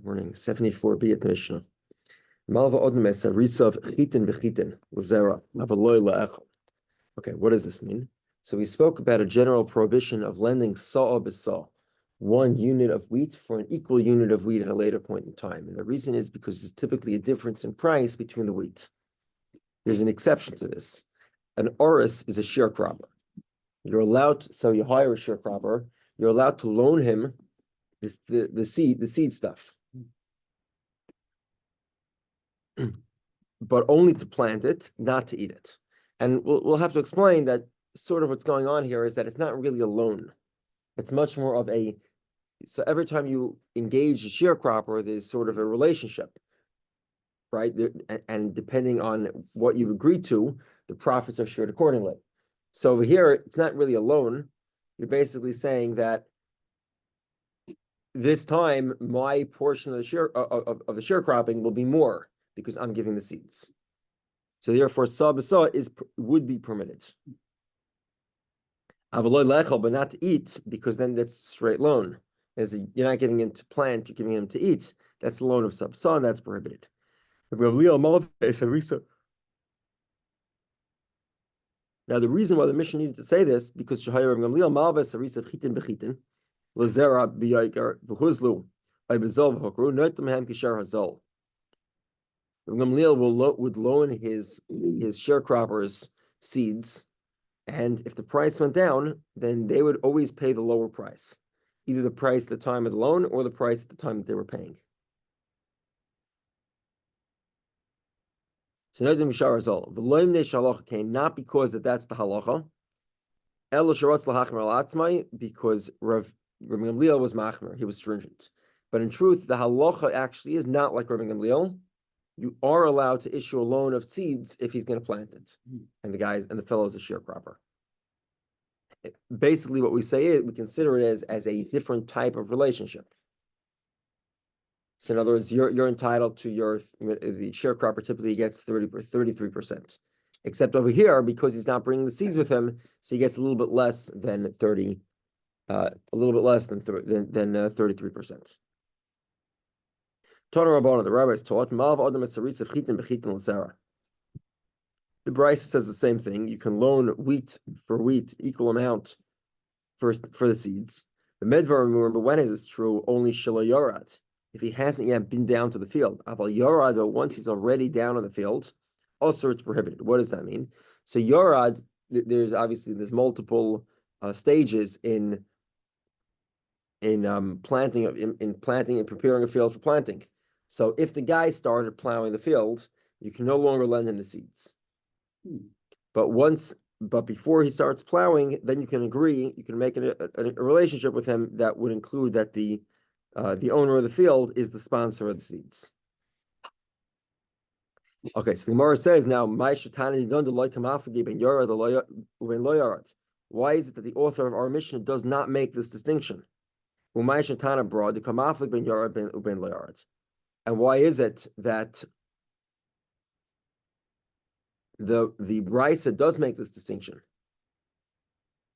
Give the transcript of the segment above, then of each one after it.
Morning. 74b at the Mishnah. Malva odem es harisav chitin v'chitin l'zera avaloy la'echol. Okay, what does this mean? So we spoke about a general prohibition of lending sa'a b'sa'a, 1 unit of wheat for an equal unit of wheat at a later point in time. And the reason is because there's typically a difference in price between the wheat. There's an exception to this. An oris is a sharecropper. You're allowed to, so you hire a sharecropper, you're allowed to loan him the seed stuff. But only to plant it, not to eat it. And we'll have to explain that sort of what's going on here is that it's not really a loan. It's much more of a, so every time you engage a sharecropper, there's sort of a relationship, right? And depending on what you've agreed to, the profits are shared accordingly. So over here, it's not really a loan. You're basically saying that this time my portion of the sharecropping will be more because I'm giving the seeds. So therefore, sa'a would be permitted. Avaloy lechol, but not to eat, because then that's straight loan. You're not giving him to plant, you're giving him to eat. That's the loan of sa'a, and that's prohibited. Now, the reason why the Mishnah needed to say this, because Shahayar Rav Gamliel malves harisa chitin bechitin l'zera b'yaikar v'huzlu ibezol v'hokru notam hem kishar hazol. Rav Gamliel would loan his sharecroppers seeds, and if the price went down, then they would always pay the lower price, either the price at the time of the loan or the price at the time that they were paying. So not because that's the halacha, because Rav Gamliel was machmer, he was stringent. But in truth, the halacha actually is not like Rav Gamliel. You are allowed to issue a loan of seeds if he's going to plant it, and the fellow is a sharecropper. Basically, what we say is we consider it as a different type of relationship. So in other words, you're entitled to the sharecropper typically gets 33%, except over here because he's not bringing the seeds with him, so he gets a little bit less than 33%. Tana Rabbana, the rabbis taught, the Bryce says the same thing. You can loan wheat for wheat, equal amount for the seeds. The Medvar, remember, when is this true? Only Shelo Yorad, if he hasn't yet been down to the field. Aval Yorad, but once he's already down on the field, also it's prohibited. What does that mean? So Yorad, there's multiple stages in planting and preparing a field for planting. So if the guy started plowing the field, you can no longer lend him the seeds. But before he starts plowing, then you can make a relationship with him that would include that the owner of the field is the sponsor of the seeds. Okay, so the Gemara says now, why is it that the author of our Mishnah does not make this distinction? And why is it that the Brisa does make this distinction?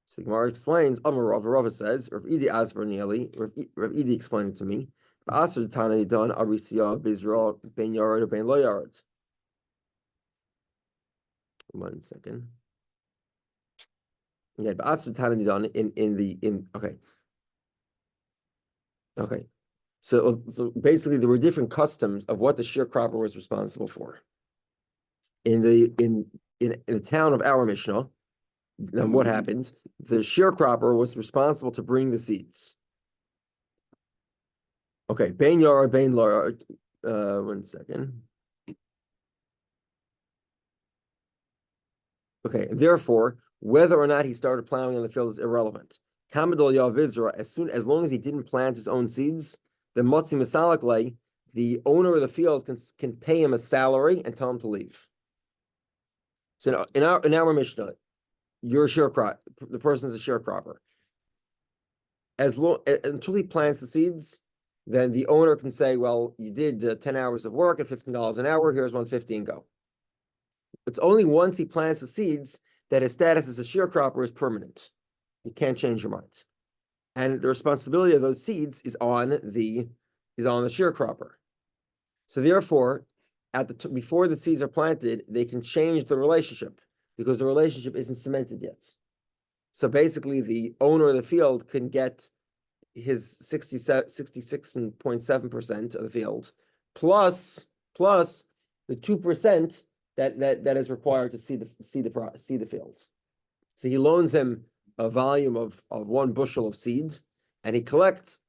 So the Gemara explains, Amar Rav says, Rav Idi Asbar Nieli, Rav Idi explained it to me. Asr Tana Don Arisia Bizra Ben Yarad or Ben Lo Yarad. 1 second. Yeah, but Asr Tana Don okay. So basically there were different customs of what the sharecropper was responsible for. In the town of our Mishnah, then what happened? The sharecropper was responsible to bring the seeds. Okay, Bain Yar, Bain Lar. 1 second. Okay, and therefore, whether or not he started plowing in the field is irrelevant. Kamadol Yav Vizra, as long as he didn't plant his own seeds, then Motzi Masalak, the owner of the field can pay him a salary and tell him to leave. So in our Mishnah, you're a sharecropper. The person is a sharecropper. Until he plants the seeds, then the owner can say, "Well, you did 10 hours of work at $15 an hour. Here's $150 and go." It's only once he plants the seeds that his status as a sharecropper is permanent. You can't change your mind, and the responsibility of those seeds is on the He's on the sharecropper. So therefore, before the seeds are planted, they can change the relationship because the relationship isn't cemented yet. So basically, the owner of the field can get his 66.7% of the field plus the 2% that is required to see the field. So he loans him a volume of 1 bushel of seed, and he collects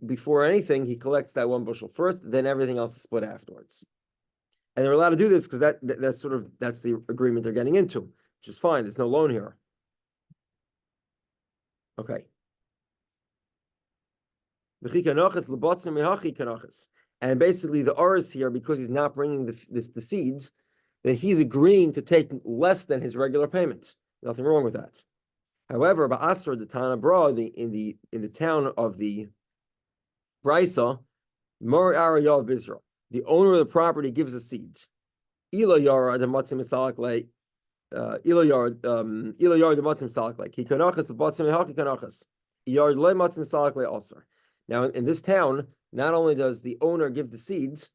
before anything. He collects that 1 bushel first, then everything else is split afterwards. And they're allowed to do this because that's the agreement they're getting into, which is fine. There's no loan here. Okay. And basically, the Oris here, because he's not bringing the seeds, then he's agreeing to take less than his regular payment. Nothing wrong with that. However, Ba'asr, the Tana Bra, in the town of the Brisa, Mor Arayav Bizra, the owner of the property gives the seeds. Ila Yara the Matzim Salak like Ila Yara the Matzim Salak like he kanachas the Batzim Haki kanachas. Yard le Matzim Salak like also. Now in this town, not only does the owner give the seeds,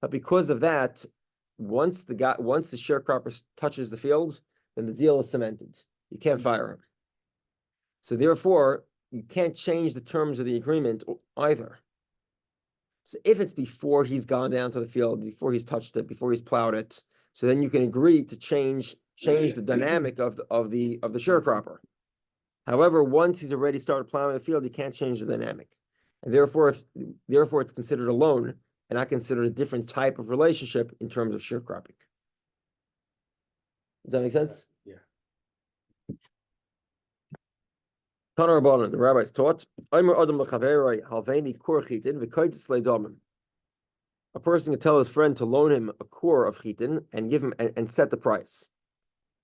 but because of that, once the sharecropper touches the field, then the deal is cemented. You can't fire him. So therefore, you can't change the terms of the agreement either. So if it's before he's gone down to the field, before he's touched it, before he's plowed it, so then you can agree to change the dynamic of the sharecropper. However, once he's already started plowing the field, you can't change the dynamic, and therefore it's considered a loan and not considered a different type of relationship in terms of sharecropping. Does that make sense? Yeah. Tanar Rabbanan, the rabbis taught, a person can tell his friend to loan him a core of chitin and give him and set the price.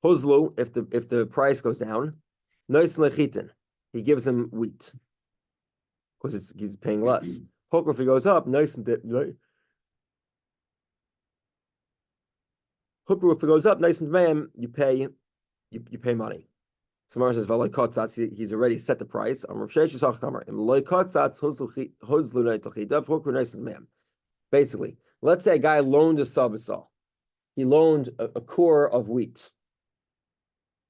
Hozlu, if the price goes down, nice lechitin, he gives him wheat because he's paying less. Hokra, if he goes up, nice and Hukru, if it goes up, nice and demand, you pay money. Samar says, he's already set the price. Basically, let's say a guy loaned a sabasal. He loaned a core of wheat.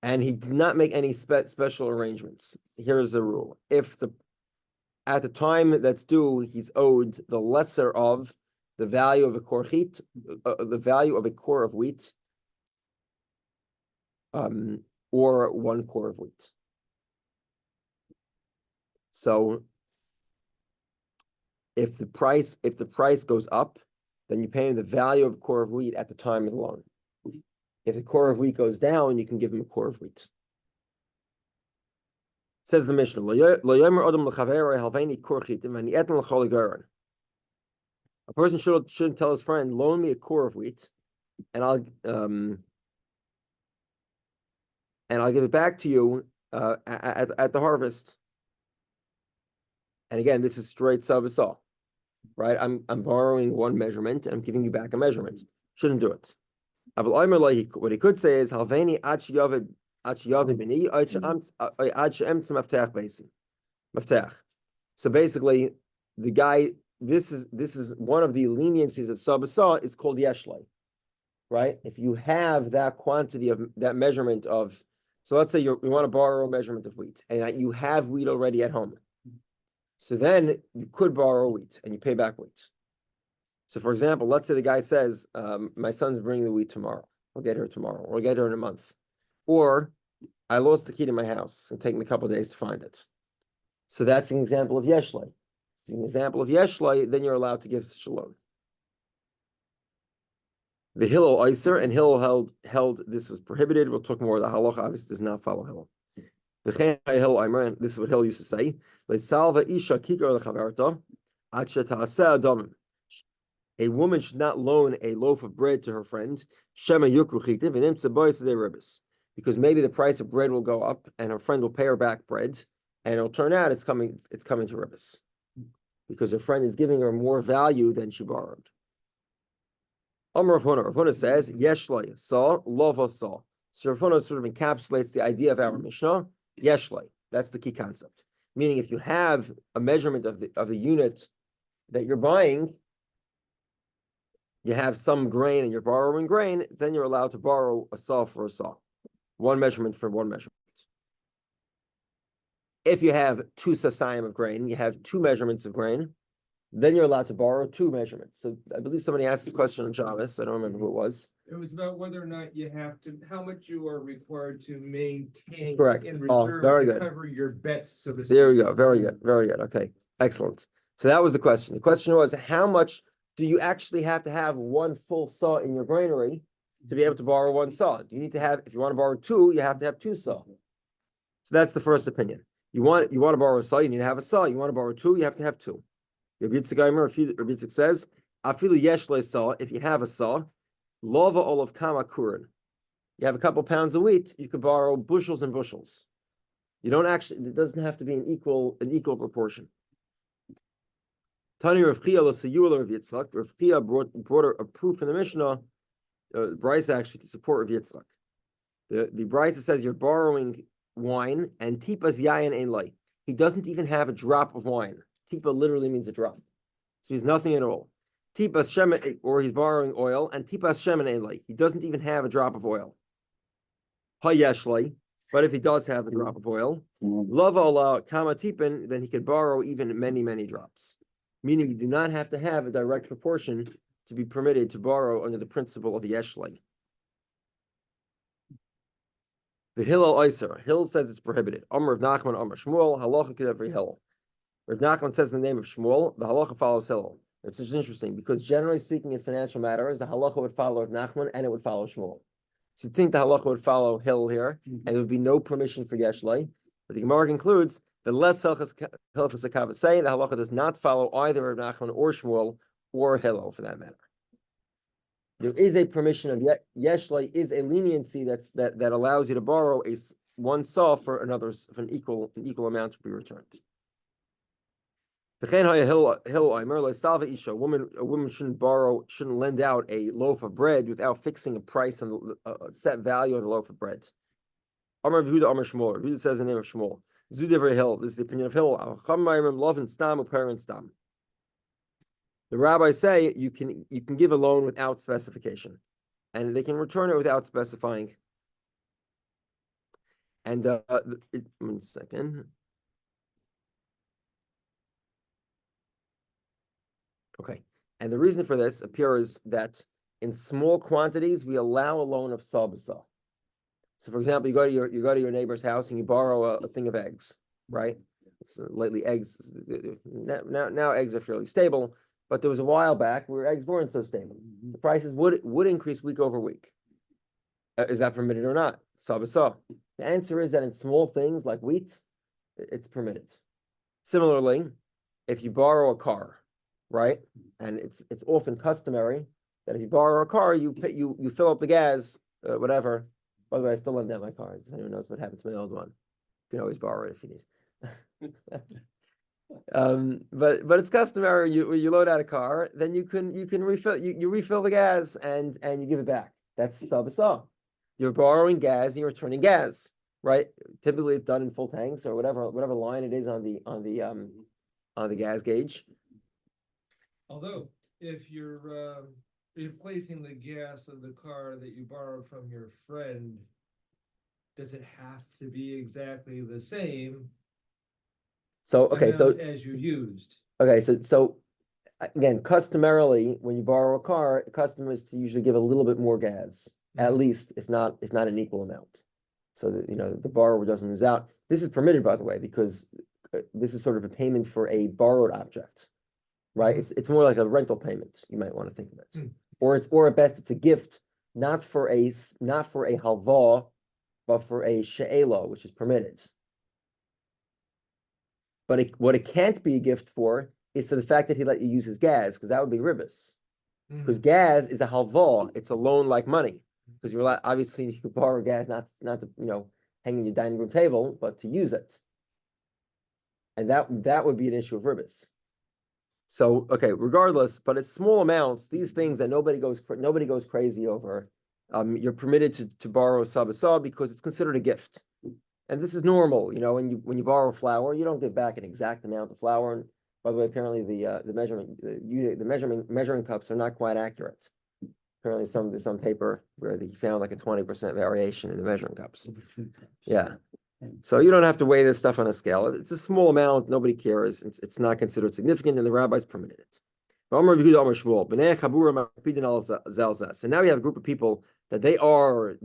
And he did not make any special arrangements. Here's the rule. If at the time that's due, he's owed the lesser of the value of a core the value of a core of wheat, or 1 core of wheat. So if the price goes up, then you pay him the value of a core of wheat at the time of the loan. If the core of wheat goes down, you can give him a core of wheat. Says the Mishnah, a person shouldn't tell his friend, loan me a core of wheat, and I'll give it back to you at the harvest. And again, this is straight sabasal, right? I'm borrowing 1 measurement and I'm giving you back a measurement. Shouldn't do it. What he could say is halveni maftach. So basically, the guy, this is one of the leniencies of sabasal is called yeshlei, right? If you have that quantity of that measurement of, so let's say you want to borrow a measurement of wheat and you have wheat already at home. So then you could borrow wheat and you pay back wheat. So for example, let's say the guy says, my son's bringing the wheat tomorrow. I'll get her tomorrow, or I'll get her in a month. Or I lost the key to my house. It'll take me a couple of days to find it. So that's an example of yeshlei. It's an example of yeshlei, then you're allowed to give such a loan. The Hillel Iser, and Hillel held this was prohibited. We'll talk more. The halacha obviously does not follow Hillel. This is what Hillel used to say. A woman should not loan a loaf of bread to her friend, because maybe the price of bread will go up and her friend will pay her back bread, and it'll turn out it's coming to ribbis, because her friend is giving her more value than she borrowed. Rav Huna says, Yeshlei, saw, lova saw. So Rav Huna sort of encapsulates the idea of our Mishnah, Yeshlei. That's the key concept. Meaning if you have a measurement of the unit that you're buying, you have some grain and you're borrowing grain, then you're allowed to borrow a saw for a saw, one measurement for one measurement. If you have two sasayim of grain, you have two measurements of grain, then you're allowed to borrow two measurements. So I believe somebody asked this question on Shabbos. I don't remember who it was. It was about whether or not you have to, how much you are required to maintain. Correct. In Oh, reserve very to good. cover your bets, so to speak. There we go. Very good. Very good. Okay. Excellent. So that was the question. The question was, how much do you actually have to have one full saw in your granary to be able to borrow one saw? Do you need to have, if you want to borrow two, you have to have two saw. So that's the first opinion. You want to borrow a saw, you need to have a saw. You want to borrow two, you have to have two. Rabbi Yitzchak says, afilu yesh le saw, if you have a saw, lova olav kama kurin. You have a couple pounds of wheat, you could borrow bushels and bushels. You don't actually, it doesn't have to be an equal proportion. Tani Rav Chia l'siyur Rav Yitzchak. Rav Chia brought a proof in the Mishnah, Bryce actually to support Rav Yitzchak. The Bryce says you're borrowing wine and tipas yayin ein lai. He doesn't even have a drop of wine. Tipa literally means a drop. So he's nothing at all. Tipas shemen, or he's borrowing oil, and tipas shemen ein lai. He doesn't even have a drop of oil. Hayesh lai. But if he does have a drop of oil, lava ala kama tipin, then he could borrow even many, many drops. Meaning you do not have to have a direct proportion to be permitted to borrow under the principle of yeshlei. The Hillel Iser. Hill says it's prohibited. Amr of Nachman, Amr Shmuel, halacha could every Hillel. Rav Nachman says in the name of Shmuel, the halacha follows Hillel. It's just interesting because generally speaking in financial matters, the halacha would follow Rav Nachman and it would follow Shmuel. So you think the halacha would follow Hillel here, and there would be no permission for yeshlei. But the Gemara concludes that less hilchas akavasei, the halacha does not follow either of Nachman or Shmuel or Hillel for that matter. There is a permission of yeshlei, is a leniency that allows you to borrow one saw for an equal amount to be returned. A woman shouldn't lend out a loaf of bread without fixing a price and a set value on the loaf of bread. Amar Yehuda, Amar Shmuel. Yehuda says the name of Shmuel. Zudever Hill. This is the opinion of Hill. The rabbis say you can give a loan without specification, and they can return it without specifying. And 1 second. Okay, and the reason for this appears that in small quantities we allow a loan of saw b'saw. So, for example, you go to your neighbor's house and you borrow a thing of eggs, right? It's lately eggs now eggs are fairly stable, but there was a while back where eggs weren't so stable. The prices would increase week over week. Is that permitted or not? Saw b'saw. The answer is that in small things like wheat, it's permitted. Similarly, if you borrow a car, right, and it's often customary that if you borrow a car, you fill up the gas, whatever. By the way, I still lend out my cars. Anyone knows what happened to my old one? You can always borrow it if you need. But it's customary. You load out a car, then you can refill you refill the gas and you give it back. That's saw b'saw. You're borrowing gas and you're returning gas, right? Typically, it's done in full tanks or whatever line it is on the gas gauge. Although, if you're replacing the gas of the car that you borrowed from your friend, does it have to be exactly the same? So okay, as you used. Okay, so again, customarily, when you borrow a car, the custom is to usually give a little bit more gas, at least, if not an equal amount, so that the borrower doesn't lose out. This is permitted, by the way, because this is sort of a payment for a borrowed object. Right, it's more like a rental payment. You might want to think of it, or at best it's a gift, not for a halva, but for a she'ela, which is permitted. But what it can't be a gift for is for the fact that he let you use his gas, because that would be ribis. Because gas is a halva, it's a loan like money. Because you're allowed, obviously you can borrow gas not to hang in your dining room table, but to use it, and that would be an issue of ribis. So, okay, regardless, but it's small amounts, these things that nobody goes crazy over. You're permitted to borrow a saw b'saw because it's considered a gift. And this is normal, when you borrow flour, you don't give back an exact amount of flour. By the way, apparently the measuring cups are not quite accurate. Apparently some paper where he found like a 20% variation in the measuring cups. Yeah. So you don't have to weigh this stuff on a scale. It's a small amount. Nobody cares. It's not considered significant, and the rabbis permitted it. So now we have a group of people that they are,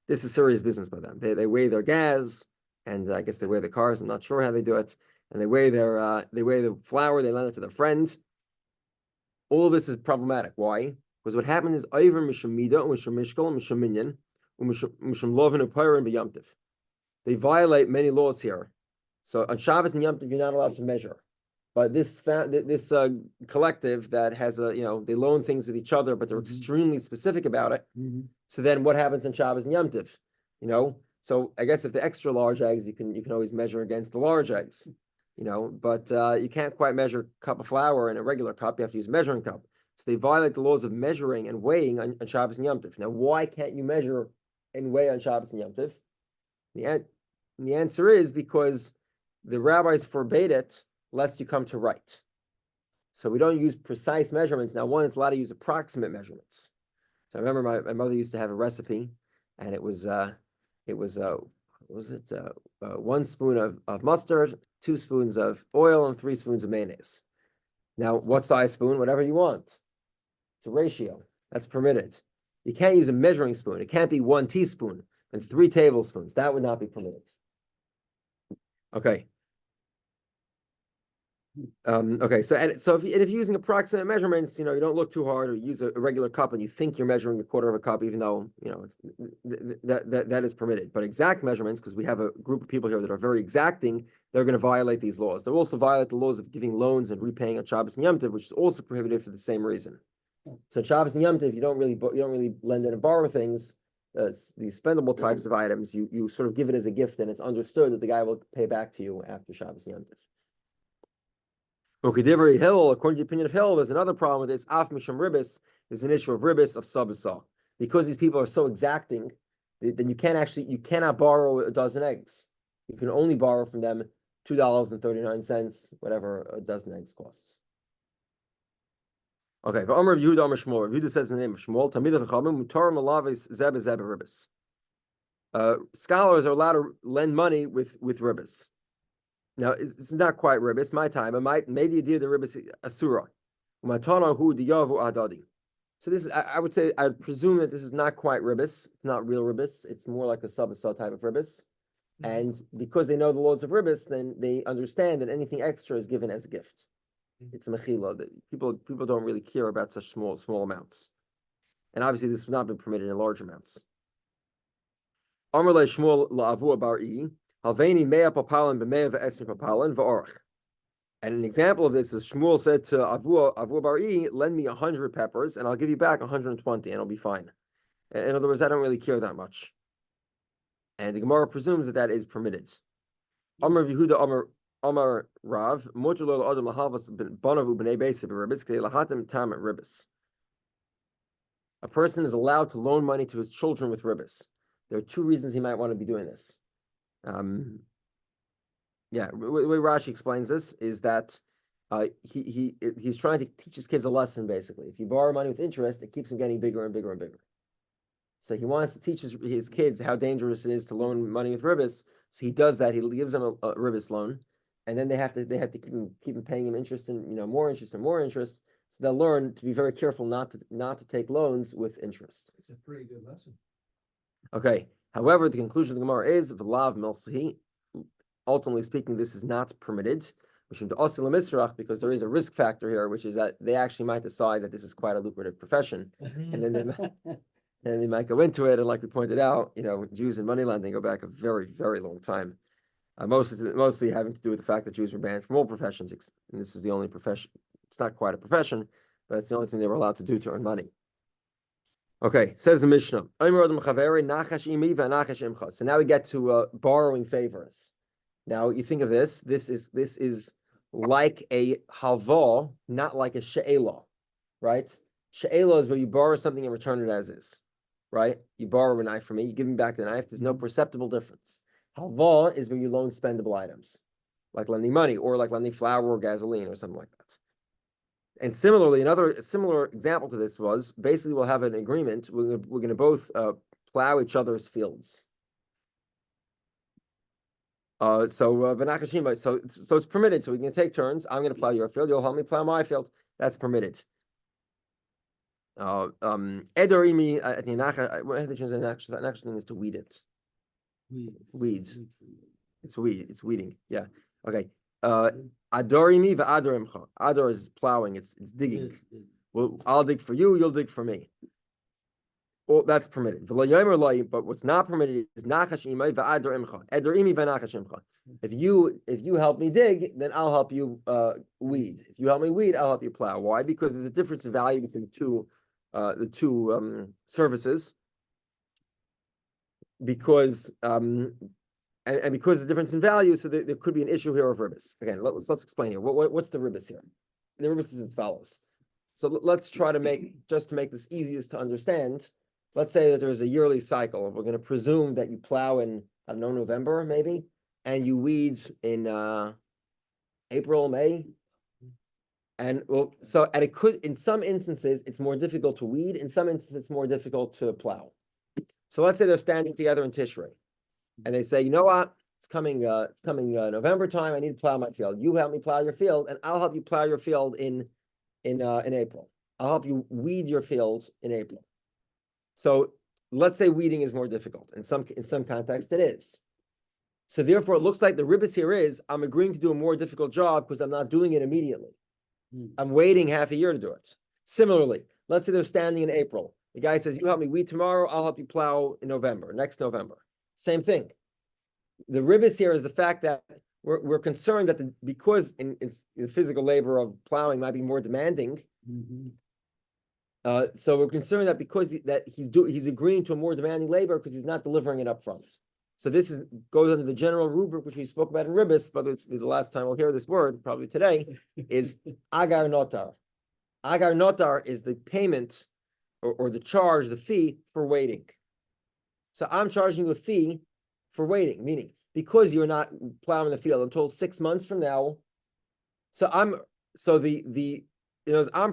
this is serious business by them. They weigh their gas, and I guess they weigh the cars. I'm not sure how they do it. And they weigh the flour. They lend it to their friend. All of this is problematic. Why? Because what happened is they violate many laws here. So on Shabbos and Yom Tov, you're not allowed to measure. But this collective that has they loan things with each other, but they're extremely specific about it. So then what happens on Shabbos and Yom Tov? So I guess if the extra large eggs, you can always measure against the large eggs. But you can't quite measure a cup of flour in a regular cup. You have to use a measuring cup. So they violate the laws of measuring and weighing on Shabbos and Yom Tov. Now, why can't you measure and weigh on Shabbos and Yom Tov? The answer is because the rabbis forbade it lest you come to right. So we don't use precise measurements. Now, one, it's allowed to use approximate measurements. So I remember my mother used to have a recipe, and it was 1 spoon of mustard, 2 spoons of oil, and 3 spoons of mayonnaise. Now, what size spoon? Whatever you want. It's a ratio. That's permitted. You can't use a measuring spoon. It can't be 1 teaspoon and 3 tablespoons. That would not be permitted. Okay. Okay. So if you're using approximate measurements, you don't look too hard, or you use a regular cup and you think you're measuring a quarter of a cup, even though that is permitted. But exact measurements, because we have a group of people here that are very exacting, they're going to violate these laws. They'll also violate the laws of giving loans and repaying on Shabbos and Yom Tov, which is also prohibited for the same reason. So Shabbos and Yom Tov, you don't really lend and borrow things. These spendable types of items, you sort of give it as a gift, and it's understood that the guy will pay back to you after Shabbos and Yom Tov. Okay, Hill, according to the opinion of Hill, there's another problem with this. Af mishum ribis is an issue of ribis of sabasa. Because these people are so exacting, then you cannot borrow a dozen eggs. You can only borrow from them $2.39, whatever a dozen eggs costs. Okay, but Omer Yehuda Omer Shmuel. Yehuda says in the name of Shmuel, Tamid Chachamim Mutar Malavis Zeb Ribis. Scholars are allowed to lend money with ribis. Now it's not quite ribis. My time, maybe you did the ribis asura. Umatana hu diyavu adadi. So this is, I would say, I would presume that this is not quite ribis, not real ribis. It's more like a sabasah type of ribis. And because they know the laws of ribis, then they understand that anything extra is given as a gift. It's a mechila that people don't really care about such small amounts, and obviously this has not been permitted in large amounts. Amar le Shmuel la'avu bar'i halveni mea papalan b'mea v'esrim papalan v'orach. And an example of this is Shmuel said to Avu bar'i, lend me 100 peppers and I'll give you back 120 and it'll be fine. In other words, I don't really care that much. And the Gemara presumes that is permitted. Amar Yehuda Amar Rav, a person is allowed to loan money to his children with ribis. There are 2 reasons he might want to be doing this. The way Rashi explains this is that he's trying to teach his kids a lesson, basically. If you borrow money with interest, it keeps them getting bigger and bigger and bigger. So he wants to teach his kids how dangerous it is to loan money with ribis. So he does that. He gives them a ribis loan. And then they have to keep paying him interest and more interest and more interest. So they'll learn to be very careful not to take loans with interest. It's a pretty good lesson. Okay. However, the conclusion of the Gemara is v'lav milsahi. Ultimately speaking, this is not permitted. Because there is a risk factor here, which is that they actually might decide that this is quite a lucrative profession, and then they might go into it. And like we pointed out, Jews and money lending go back a very, very long time. Mostly having to do with the fact that Jews were banned from all professions, and this is the only profession. It's not quite a profession, but it's the only thing they were allowed to do to earn money. Okay, says the Mishnah. So now we get to borrowing favors. Now you think of this. This is like a halva, not like a she'ela, right? She'ela is where you borrow something and return it as is, right? You borrow a knife from me, you give me back the knife. There's no perceptible difference. Halva is where you loan spendable items. like lending money, or like lending flour or gasoline or something like that. And similarly, another similar example to this was basically we'll have an agreement. We're going to both plow each other's fields. So it's permitted. So we can take turns. I'm going to plow your field. You'll help me plow my field. That's permitted. Edorimi, I think what I have to change that actually means to weed it. Weeds. It's weed. It's weeding. Yeah. Okay. Adorimi va'adorimcha. Ador is plowing. It's digging. Well, I'll dig for you. You'll dig for me. Well, that's permitted. But what's not permitted is nachash imay va'adorimcha. Edorimi va'nachash imcha. If you help me dig, then I'll help you weed. If you help me weed, I'll help you plow. Why? Because there's a difference in value between the two services. Because and because the difference in value, so there could be an issue here of ribis. Again, let's explain here. What's the ribis here? The ribis is as follows. So let's try to make this easiest to understand. Let's say that there's a yearly cycle. We're going to presume that you plow in, I don't know, November maybe, and you weed in April, May. And it could, in some instances, it's more difficult to weed. In some instances, it's more difficult to plow. So let's say they're standing together in Tishrei, and they say, you know what? It's coming November time. I need to plow my field. You help me plow your field, and I'll help you plow your field in April. I'll help you weed your field in April. So let's say weeding is more difficult. In some context, it is. So therefore, it looks like the ribis here is I'm agreeing to do a more difficult job because I'm not doing it immediately. I'm waiting half a year to do it. Similarly, let's say they're standing in April. The guy says, you help me weed tomorrow, I'll help you plow in November, next November. Same thing. The ribis here is the fact that we're concerned that because the physical labor of plowing might be more demanding. So we're concerned that because he's agreeing to a more demanding labor because he's not delivering it up front. So this goes under the general rubric which we spoke about in ribis, but it's the last time we'll hear this word, probably today, is agar notar. Agar notar is the payment or the charge, the fee for waiting. So I'm charging you a fee for waiting, meaning because you're not plowing the field until 6 months from now. So I'm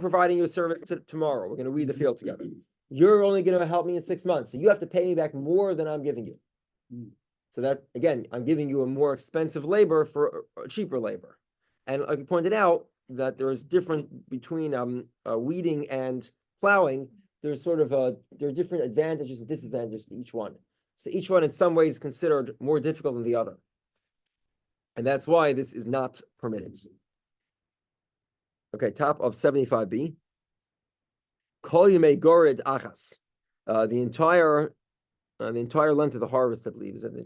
providing you a service tomorrow. We're going to weed the field together. You're only going to help me in 6 months. So you have to pay me back more than I'm giving you. So that, again, I'm giving you a more expensive labor for a cheaper labor. And like you pointed out, that there is different between weeding and plowing. There's there are different advantages and disadvantages to each one. So each one in some ways is considered more difficult than the other. And that's why this is not permitted. Okay, top of 75b. Kol yemei gored achas. The entire length of the harvest, I believe, is in the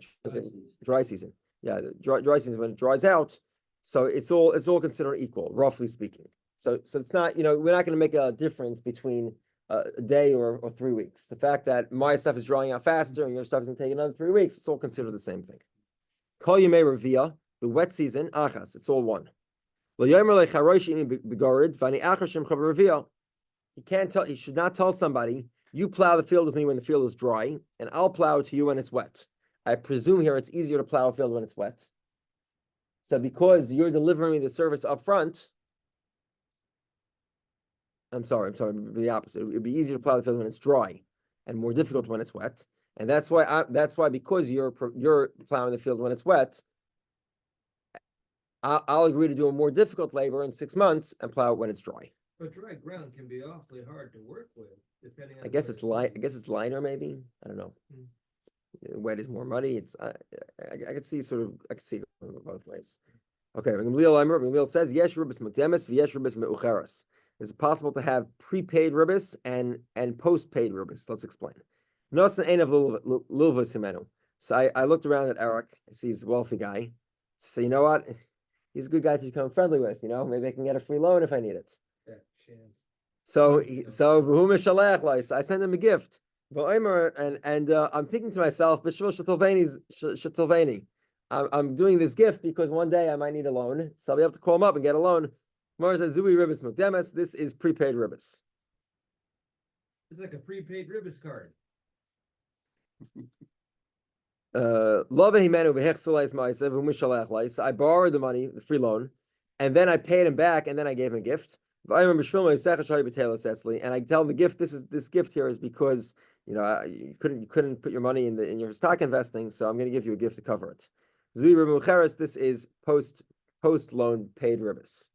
dry season. Yeah, the dry season when it dries out. So it's all considered equal, roughly speaking. So it's not, we're not going to make a difference between a day or 3 weeks. The fact that my stuff is drying out faster and your stuff is going to take another 3 weeks, it's all considered the same thing. Kol yemei revia, the wet season, achas, it's all one. He should not tell somebody, you plow the field with me when the field is dry, and I'll plow to you when it's wet. I presume here it's easier to plow a field when it's wet. So because you're delivering me the service up front, I'm sorry, the opposite. It'd be easier to plow the field when it's dry and more difficult when it's wet. And that's why because you're plowing the field when it's wet, I'll agree to do a more difficult labor in 6 months and plow it when it's dry. But dry ground can be awfully hard to work with, depending on. I guess it's lighter, maybe. I don't know. Wet is more muddy. I could see it both ways. Okay, Gamliel says yes, ribis mukdemis, yes, ribis meucheres. It's possible to have prepaid ribis and post-paid ribis. Let's explain. Nosan ein of lulvus himenu. So I looked around at Eric. I see he's a wealthy guy. So you know what? He's a good guy to become friendly with. Maybe I can get a free loan if I need it. Yeah, chance. So I sent him a gift. And I'm thinking to myself, I'm doing this gift because one day I might need a loan, so I'll be able to call him up and get a loan. Mara says, Zui ribis mukdemes. This is prepaid ribis. It's like a prepaid ribis card. I borrowed the money, the free loan, and then I paid him back, and then I gave him a gift. And I tell him the gift. This gift here is because you couldn't put your money in your stock investing, so I'm going to give you a gift to cover it. This is post loan paid ribis.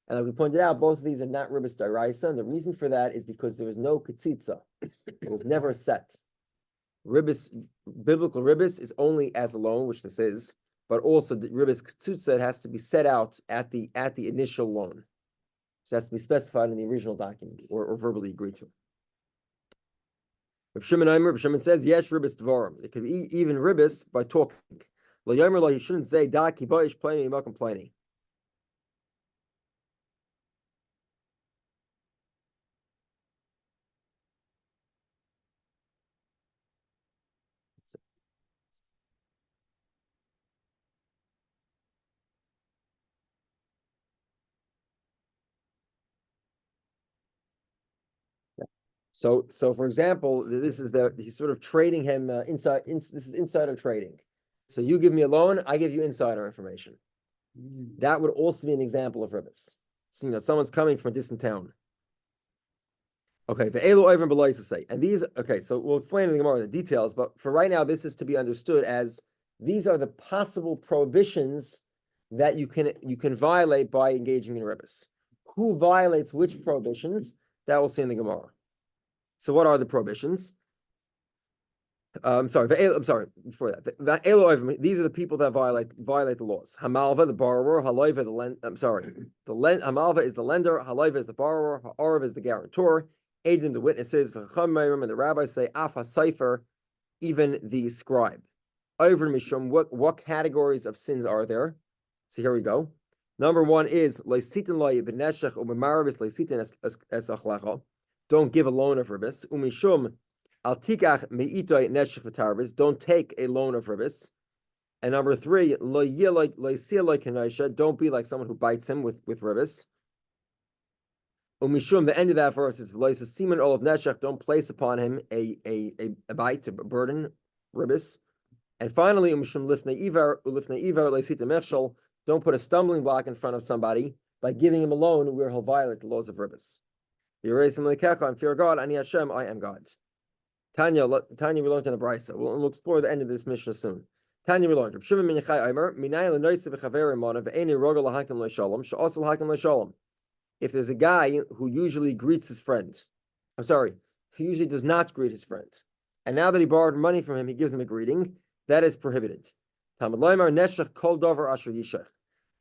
And like we pointed out, both of these are not ribis d'oraisa, and the reason for that is because there was no ketzitza. It was never set. Ribis, biblical ribis is only as a loan, which this is, but also the ribis ketzutza, it has to be set out at the initial loan. So it has to be specified in the original document or verbally agreed to. Rav Shimon says, yes, ribis dvarim. It could be even ribis by talking. Lo yomer lo, he shouldn't say da ki boish pleni imakom pleni. So for example, this is he's sort of trading him this is insider trading. So you give me a loan, I give you insider information. That would also be an example of ribis. So, someone's coming from a distant town. Okay, the elu over below to say, and these. Okay, so we'll explain in the Gemara the details, but for right now, this is to be understood as these are the possible prohibitions that you can violate by engaging in ribis. Who violates which prohibitions? That we'll see in the Gemara. So what are the prohibitions? I'm sorry. Before that, these are the people that violate the laws. Hamalva, the borrower. Halayva, the lend. I'm sorry. Hamalva is the lender. Halayva is the borrower. Ha'arav is the guarantor. Adim, the witnesses. V'chamayim, and the rabbis say af ha'seifer, even the scribe. Over mishum, what categories of sins are there? So here we go. Number one is leisitin lo b'neshech u'b'marabis leisitin es achlecha. Don't give a loan of ribis. Umishum al tikach meitoi neshech v'tarbis. Don't take a loan of ribis. And number three, lo yisir lo kenosha. Don't be like someone who bites him with ribis. Umishum, the end of that verse is v'loisa siman ol of neshech. Don't place upon him a bite, a burden, ribis. And finally, umishum lifnei ivar leisita mechshol. Don't put a stumbling block in front of somebody by giving him a loan where he'll violate the laws of ribis. I'm fear God, Ani Hashem, I am God. Tanya, we learned in the Brisa. We'll explore the end of this Mishnah soon. Tanya, we learned. If there's a guy who usually greets his friend, he usually does not greet his friend, and now that he borrowed money from him, he gives him a greeting, that is prohibited. The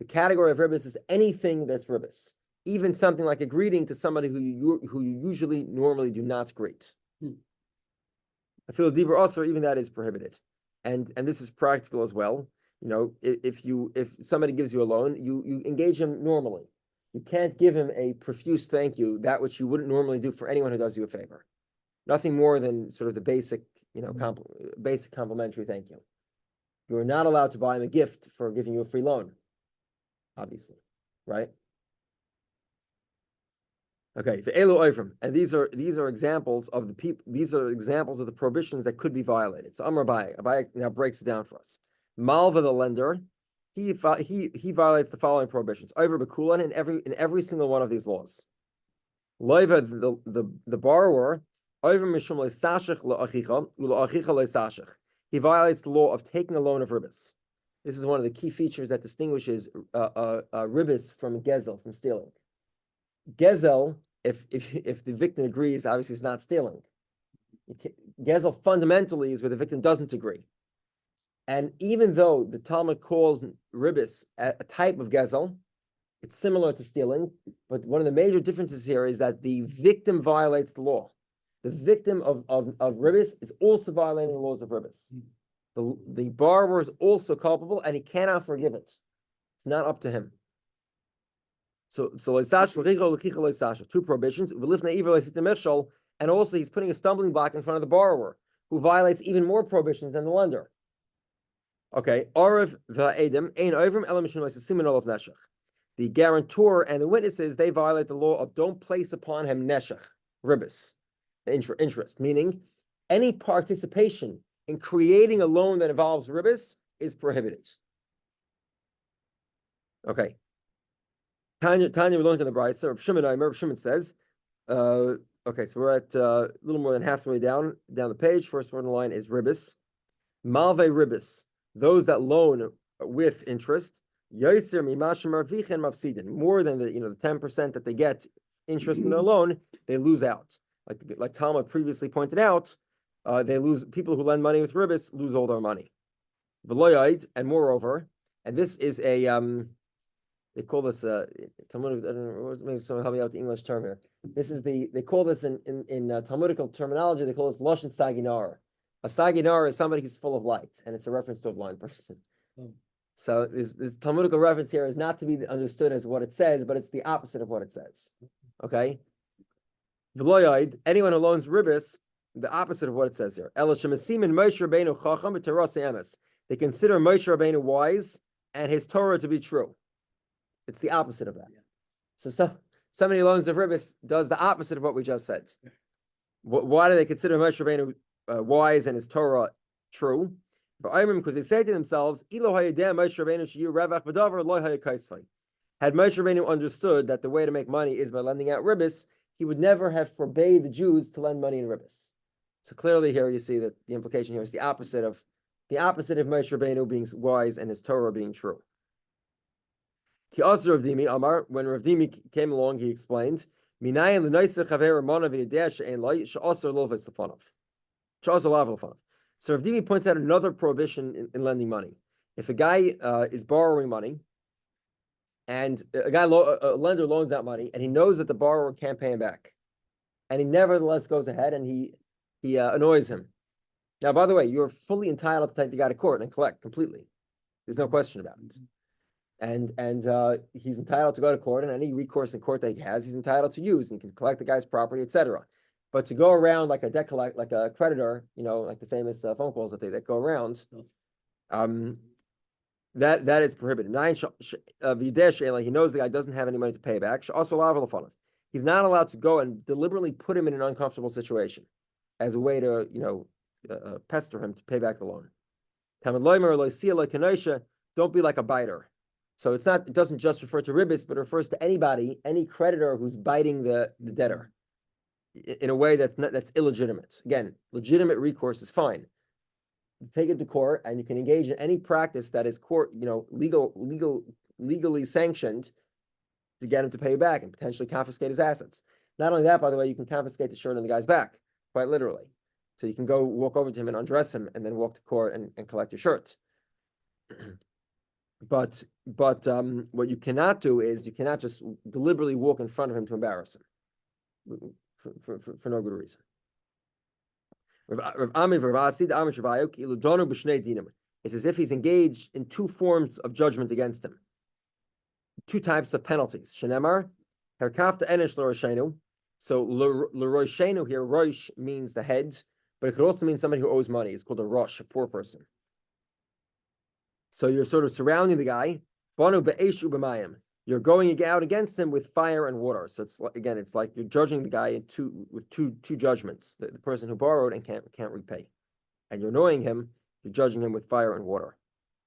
category of ribis is anything that's ribis. Even something like a greeting to somebody who you usually normally do not greet. I feel deeper also, even that is prohibited. And this is practical as well. If somebody gives you a loan, you engage him normally. You can't give him a profuse thank you, that which you wouldn't normally do for anyone who does you a favor. Nothing more than sort of the basic, basic complimentary thank you. You're not allowed to buy him a gift for giving you a free loan, obviously, right? Okay, the elu oivrim, and these are examples of the people. These are examples of the prohibitions that could be violated. So Amar Abaye now breaks it down for us. Malva, the lender, he violates the following prohibitions. Over bekulan in every single one of these laws. Loiva, the borrower, over mishum le'sashich le'achicha u'le'achicha le'sashich. He violates the law of taking a loan of ribis. This is one of the key features that distinguishes ribis from gezel, from stealing. Gezel, if the victim agrees, obviously it's not stealing. Gezel fundamentally is where the victim doesn't agree. And even though the Talmud calls ribis a type of gezel, it's similar to stealing, but one of the major differences here is that the victim violates the law. The victim of ribis is also violating the laws of ribis. The borrower is also culpable, and he cannot forgive it. It's not up to him. So two prohibitions, and also he's putting a stumbling block in front of the borrower, who violates even more prohibitions than the lender. Okay, the guarantor and the witnesses, they violate the law of don't place upon him neshech, ribis, interest, meaning any participation in creating a loan that involves ribis is prohibited. Okay. Tanya, we learned in the Brisa. Reb Shimon says, okay, so we're at a little more than halfway down the page. First word in the line is ribis. Malve ribis, those that loan with interest, yoser mimash marvichen mafsidin, more than the 10% that they get interest in their loan, they lose out. Like Talmud previously pointed out, they lose. People who lend money with ribis lose all their money. V'loyed, and moreover, and this is a they call this Talmudic. I don't know, maybe someone help me out with the English term here. This is they call this in Talmudical terminology. They call this lashon saginar. A saginar is somebody who's full of light, and it's a reference to a blind person. So the Talmudical reference here is not to be understood as what it says, but it's the opposite of what it says. Okay? V'loyed, anyone who loans ribis, the opposite of what it says here. They consider Moshe Rabbeinu wise and his Torah to be true. It's the opposite of that. So somebody who loans of ribis does the opposite of what we just said. Why do they consider Moshe Rabbeinu wise and his Torah true? Because they say to themselves, had Moshe Rabbeinu understood that the way to make money is by lending out ribis, he would never have forbade the Jews to lend money in ribis. So clearly here you see that the implication here is the opposite of Moshe Rabbeinu being wise and his Torah being true. Amar, when Rav Dimi came along, he explained, so Rav Dimi points out another prohibition in lending money. If a guy is borrowing money, and a lender loans out money, and he knows that the borrower can't pay him back, and he nevertheless goes ahead and he annoys him. Now, by the way, you're fully entitled to take the guy to court and collect completely. There's no question about it. And he's entitled to go to court, and any recourse in court that he has, he's entitled to use, and can collect the guy's property, etc. But to go around like a creditor, like the famous phone calls that go around, that is prohibited. He knows the guy doesn't have any money to pay back. He's not allowed to go and deliberately put him in an uncomfortable situation as a way to, pester him to pay back the loan. Don't be like a biter. So it doesn't just refer to ribis, but it refers to any creditor who's biting the debtor in a way that's illegitimate. Again, legitimate recourse is fine. Take it to court, and you can engage in any practice that is legally sanctioned to get him to pay you back and potentially confiscate his assets. Not only that, by the way, you can confiscate the shirt on the guy's back, quite literally. So you can go walk over to him and undress him, and then walk to court and collect your shirt. But what you cannot do is you cannot just deliberately walk in front of him to embarrass him for no good reason. It's as if he's engaged in two forms of judgment against him, two types of penalties. Shenemar, herkafta enish l'roshenu. So l'roshenu here, rosh means the head, but it could also mean somebody who owes money. It's called a rosh, a poor person. So you're sort of surrounding the guy. Banu be'eshu b'mayim. You're going out against him with fire and water. So it's like you're judging the guy with two judgments. The person who borrowed and can't repay, and you're annoying him. You're judging him with fire and water.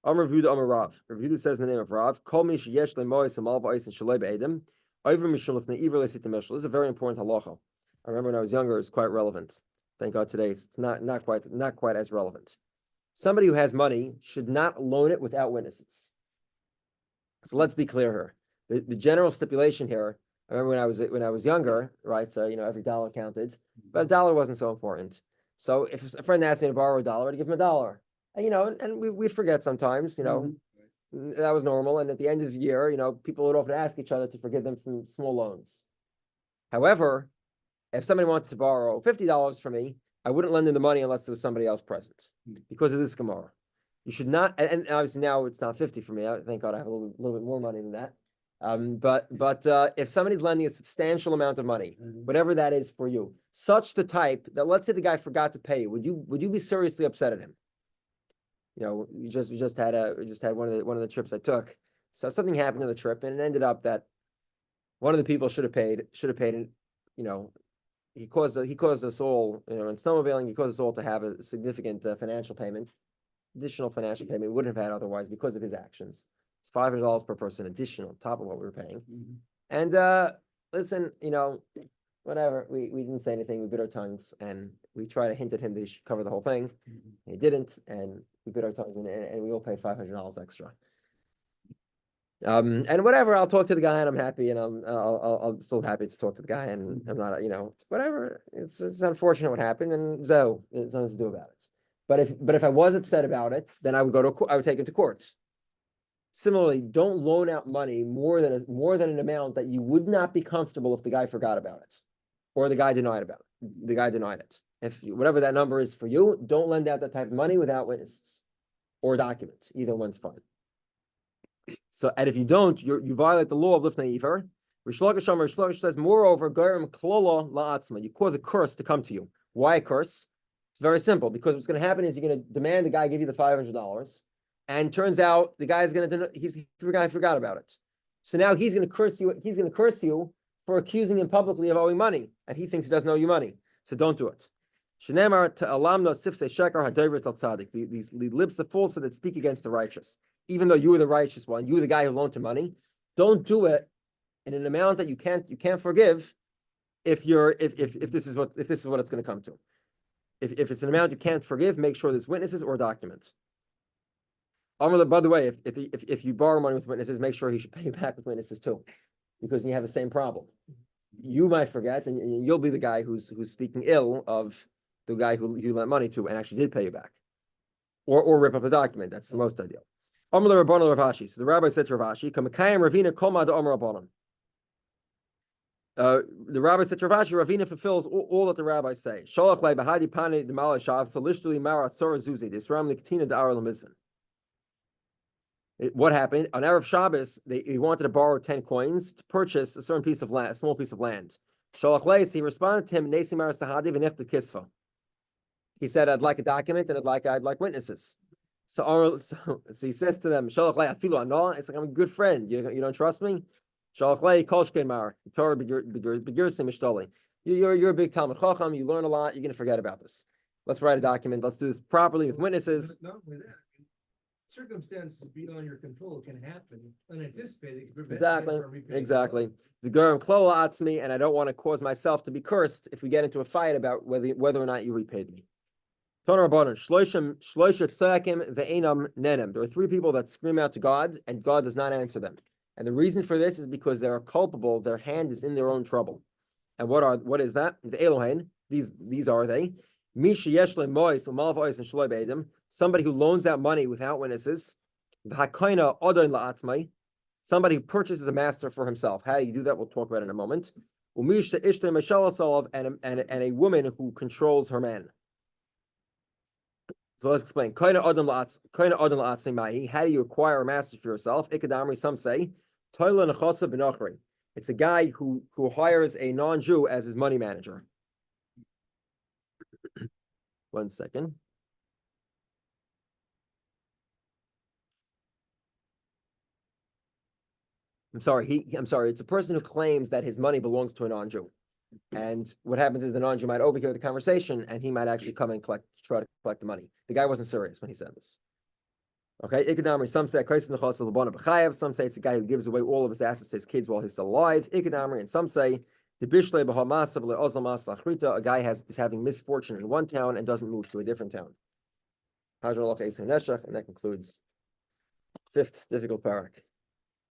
Amar Rav Yehuda Amar Rav. Rav Yehuda says in the name of Rav, Kol mi sheyesh lemois amal va'is and shalei be'edim over mishul lefnei iver le'sit mishul. This is a very important halacha. I remember when I was younger, it was quite relevant. Thank God today it's not quite as relevant. Somebody who has money should not loan it without witnesses. So let's be clear here. The general stipulation here, I remember when I was younger, right? So every dollar counted, but a dollar wasn't so important. So if a friend asked me to borrow $1, I'd give him $1. And we'd forget sometimes, that was normal. And at the end of the year, people would often ask each other to forgive them from small loans. However, if somebody wanted to borrow $50 from me, I wouldn't lend them the money unless there was somebody else present because of this Gemara. You should not, and obviously now it's not 50 for me. Thank God I have a little bit more money than that. But if somebody's lending a substantial amount of money, whatever that is for you, such the type that let's say the guy forgot to pay, would you be seriously upset at him? We just had one of the trips I took. So something happened on the trip, and it ended up that one of the people should have paid, he caused us all, in snowmobiling, he caused us all to have a significant financial payment, additional financial payment we wouldn't have had otherwise because of his actions. It's $500 per person additional on top of what we were paying. And listen, whatever, we didn't say anything, we bit our tongues, and we tried to hint at him that he should cover the whole thing. He didn't, and we bit our tongues, and we all pay $500 extra. And whatever, I'll talk to the guy, and I'm happy, and I'm still happy to talk to the guy, and I'm not, whatever. It's unfortunate what happened, and so there's nothing to do about it. But if I was upset about it, then I would take it to court. Similarly, don't loan out money more than an amount that you would not be comfortable if the guy forgot about it, or the guy denied it. If whatever that number is for you, don't lend out that type of money without witnesses or documents. Either one's fine. So, and if you don't, you violate the law of Lifnei Iver. Rish Lakish says, moreover, Gerim Klola La'atzma, you cause a curse to come to you. Why a curse? It's very simple, because what's going to happen is you're going to demand the guy give you the $500, and turns out the guy's going to forgot about it. So now he's going to curse you. He's going to curse you for accusing him publicly of owing money, and he thinks he doesn't owe you money. So don't do it. Shenemar ta'alamna sifsei sheker hadovers al tzaddik. These lips of falsehood that speak against the righteous. Even though you were the righteous one, you were the guy who loaned him money. Don't do it in an amount that you can't forgive. If this is what it's going to come to. If it's an amount you can't forgive, make sure there's witnesses or documents. By the way, if you borrow money with witnesses, make sure he should pay you back with witnesses too, because you have the same problem. You might forget, and you'll be the guy who's speaking ill of the guy who you lent money to and actually did pay you back, or rip up a document. That's the most ideal. So the rabbi said to Rav Ashi, the rabbi said to Rav Ashi, Ravina fulfills all that the rabbis say. What happened? On Erev Shabbos, he wanted to borrow 10 coins to purchase a certain piece of land, a small piece of land. He responded to him, he said, I'd like a document and I'd like witnesses. So he says to them, it's like, I'm a good friend. You don't trust me? You're a big Talmud Chacham, you learn a lot, you're going to forget about this. Let's write a document. Let's do this properly with witnesses. Not only that, circumstances beyond your control can happen, unanticipated. Exactly. The Gerim Klola Atzmi, and I don't want to cause myself to be cursed if we get into a fight about whether or not you repaid me. There are 3 people that scream out to God, and God does not answer them. And the reason for this is because they are culpable. Their hand is in their own trouble. And what is that? The Elohen. These are they. Somebody who loans out money without witnesses. Somebody who purchases a master for himself. How do you do that? We'll talk about it in a moment. And a woman who controls her man. So let's explain. How do you acquire a master for yourself? Some say it's a guy who hires a non-Jew as his money manager. 1 second. I'm sorry. It's a person who claims that his money belongs to a non-Jew. And what happens is the non-Jew might overhear the conversation, and he might actually come and try to collect the money. The guy wasn't serious when he said this. Okay, some say some say it's a guy who gives away all of his assets to his kids while he's still alive. And some say a guy is having misfortune in one town and doesn't move to a different town. And that concludes 5th difficult parak.